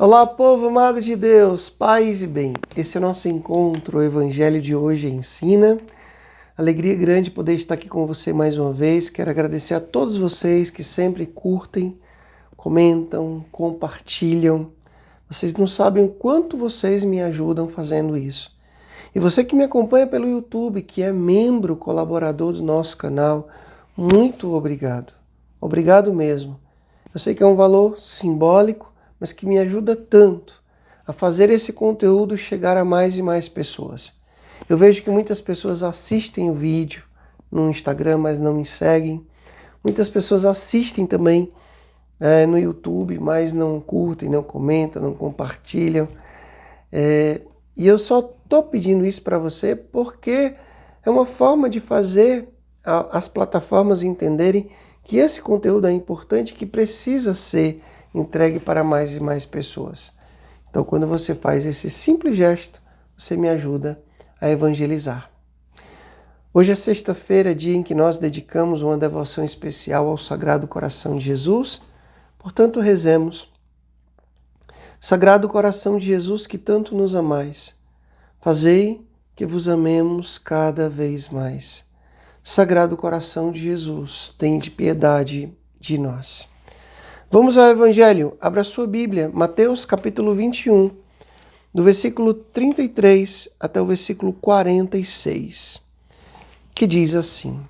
Olá, povo amado de Deus, paz e bem. Esse é o nosso encontro, o Evangelho de hoje ensina. Alegria grande poder estar aqui com você mais uma vez. Quero agradecer a todos vocês que sempre curtem, comentam, compartilham. Vocês não sabem o quanto vocês me ajudam fazendo isso. E você que me acompanha pelo YouTube, que é membro, colaborador do nosso canal, muito obrigado. Obrigado mesmo. Eu sei que é um valor simbólico, mas que me ajuda tanto a fazer esse conteúdo chegar a mais e mais pessoas. Eu vejo que muitas pessoas assistem o vídeo no Instagram, mas não me seguem. Muitas pessoas assistem também no YouTube, mas não curtem, não comentam, não compartilham. E eu só estou pedindo isso para você porque é uma forma de fazer as plataformas entenderem que esse conteúdo é importante, que precisa ser entregue para mais e mais pessoas. Então, quando você faz esse simples gesto, você me ajuda a evangelizar. Hoje é sexta-feira, dia em que nós dedicamos uma devoção especial ao Sagrado Coração de Jesus. Portanto, rezemos. Sagrado Coração de Jesus, que tanto nos amais, fazei que vos amemos cada vez mais. Sagrado Coração de Jesus, tende piedade de nós. Vamos ao Evangelho. Abra sua Bíblia, Mateus capítulo 21, do versículo 33 até o versículo 46, que diz assim: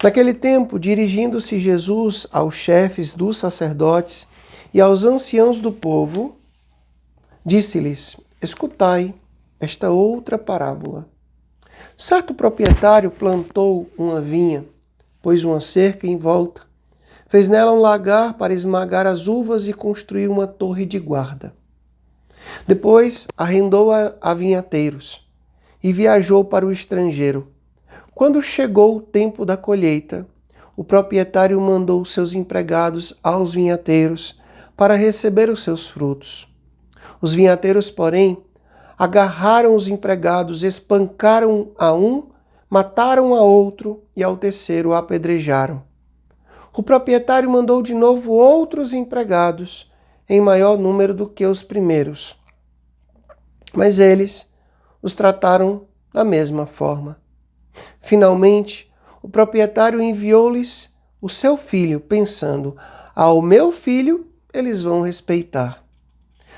Naquele tempo, dirigindo-se Jesus aos chefes dos sacerdotes e aos anciãos do povo, disse-lhes: Escutai esta outra parábola. Certo proprietário plantou uma vinha, pôs uma cerca em volta, fez nela um lagar para esmagar as uvas e construiu uma torre de guarda. Depois arrendou-a a vinhateiros e viajou para o estrangeiro. Quando chegou o tempo da colheita, o proprietário mandou seus empregados aos vinhateiros para receber os seus frutos. Os vinhateiros, porém, agarraram os empregados, espancaram a um, mataram a outro e ao terceiro o apedrejaram. O proprietário mandou de novo outros empregados, em maior número do que os primeiros. Mas eles os trataram da mesma forma. Finalmente, o proprietário enviou-lhes o seu filho, pensando: ao meu filho eles vão respeitar.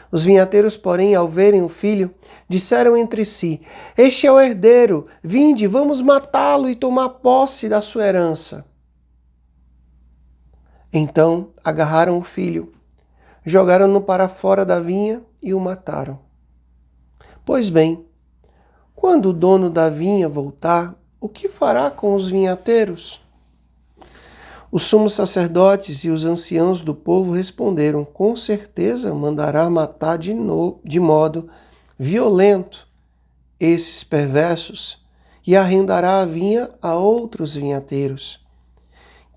Os vinhateiros, porém, ao verem o filho, disseram entre si: Este é o herdeiro, vinde, vamos matá-lo e tomar posse da sua herança. Então agarraram o filho, jogaram-no para fora da vinha e o mataram. Pois bem, quando o dono da vinha voltar, o que fará com os vinhateiros? Os sumos sacerdotes e os anciãos do povo responderam: com certeza mandará matar de modo violento esses perversos e arrendará a vinha a outros vinhateiros,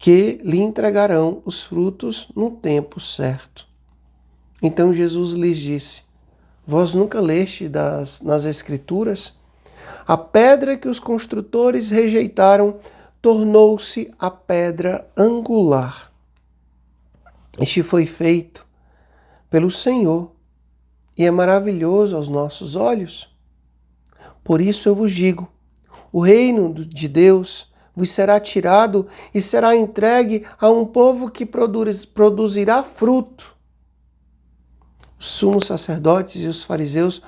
que lhe entregarão os frutos no tempo certo. Então Jesus lhes disse: Vós nunca leste nas Escrituras? A pedra que os construtores rejeitaram tornou-se a pedra angular. Este foi feito pelo Senhor e é maravilhoso aos nossos olhos. Por isso eu vos digo: o reino de Deus vos será tirado e será entregue a um povo que produzirá fruto. Os sumos sacerdotes e os fariseus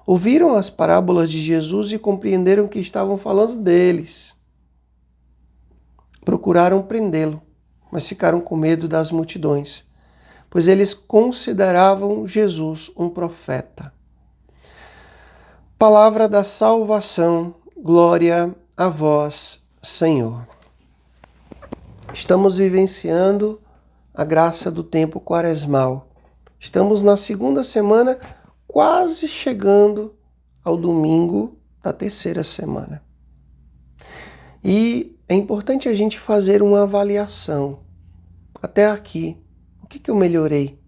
ouviram as parábolas de Jesus e compreenderam que estavam falando deles. Procuraram prendê-lo, mas ficaram com medo das multidões, pois eles consideravam Jesus um profeta. Palavra da salvação, glória a vós, Senhor. Estamos vivenciando a graça do tempo quaresmal. Estamos na segunda semana, quase chegando ao domingo da terceira semana. E é importante a gente fazer uma avaliação. Até aqui, o que eu melhorei?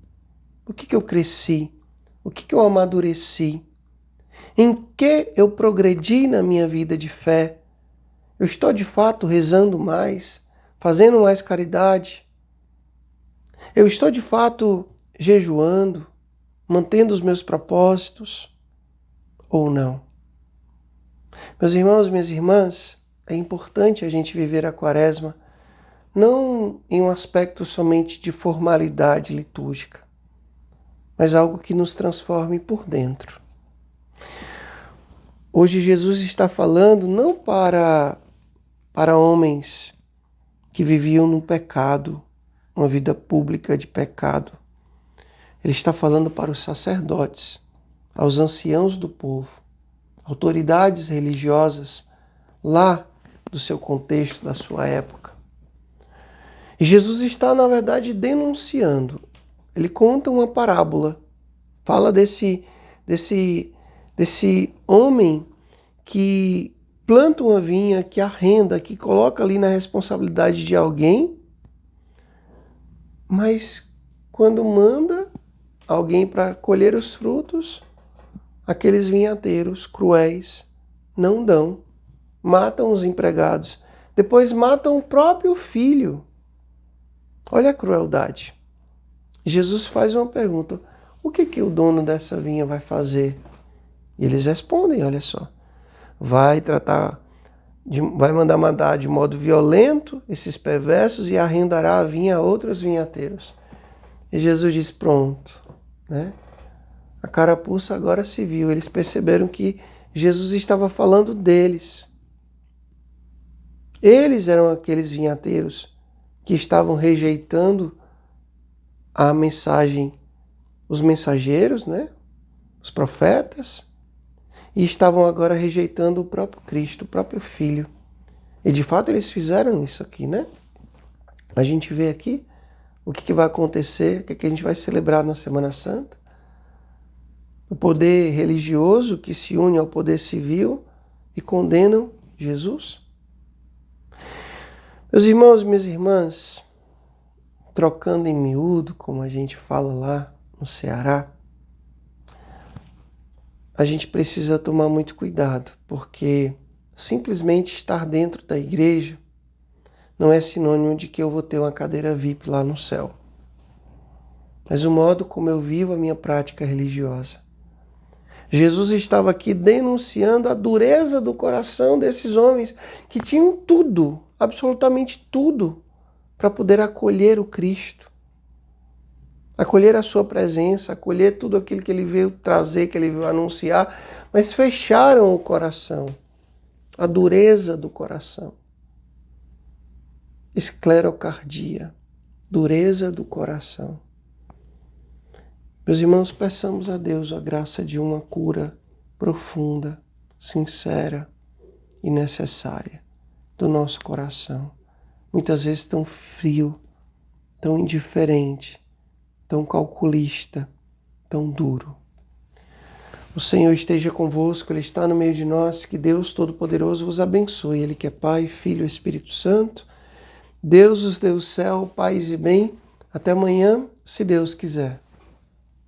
O que eu cresci? O que eu amadureci? Em que eu progredi na minha vida de fé? Eu estou de fato rezando mais, fazendo mais caridade? Eu estou de fato jejuando? mantendo os meus propósitos ou não? Meus irmãos, minhas irmãs, é importante a gente viver a Quaresma não em um aspecto somente de formalidade litúrgica, mas algo que nos transforme por dentro. Hoje Jesus está falando não para homens que viviam no pecado, uma vida pública de pecado. Ele está falando para os sacerdotes, aos anciãos do povo, autoridades religiosas lá do seu contexto, da sua época. E Jesus está, na verdade, denunciando. Ele conta uma parábola, fala desse homem que planta uma vinha, que arrenda, que coloca ali na responsabilidade de alguém, mas quando manda alguém para colher os frutos, aqueles vinhateiros cruéis não dão, matam os empregados, depois matam o próprio filho. Olha a crueldade. Jesus faz uma pergunta: o que o dono dessa vinha vai fazer? E eles respondem, olha só, vai mandar matar de modo violento esses perversos e arrendará a vinha a outros vinhateiros. E Jesus diz, pronto, né? A carapuça agora se viu. Eles perceberam que Jesus estava falando deles. Eles eram aqueles vinhateiros que estavam rejeitando a mensagem, os mensageiros, né? Os profetas, e estavam agora rejeitando o próprio Cristo, o próprio Filho. E de fato eles fizeram isso aqui, né? A gente vê aqui o que vai acontecer, o que a gente vai celebrar na Semana Santa. O poder religioso que se une ao poder civil e condenam Jesus. Meus irmãos, minhas irmãs, trocando em miúdo, como a gente fala lá no Ceará, a gente precisa tomar muito cuidado, porque simplesmente estar dentro da igreja não é sinônimo de que eu vou ter uma cadeira VIP lá no céu. Mas o modo como eu vivo a minha prática religiosa. Jesus estava aqui denunciando a dureza do coração desses homens que tinham tudo, absolutamente tudo, para poder acolher o Cristo, acolher a sua presença, acolher tudo aquilo que ele veio trazer, que ele veio anunciar, mas fecharam o coração, a dureza do coração. Esclerocardia, dureza do coração. Meus irmãos, peçamos a Deus a graça de uma cura profunda, sincera e necessária do nosso coração. Muitas vezes tão frio, tão indiferente, tão calculista, tão duro. O Senhor esteja convosco, Ele está no meio de nós, que Deus Todo-Poderoso vos abençoe. Ele que é Pai, Filho e Espírito Santo. Deus os dê o céu, paz e bem. Até amanhã, se Deus quiser.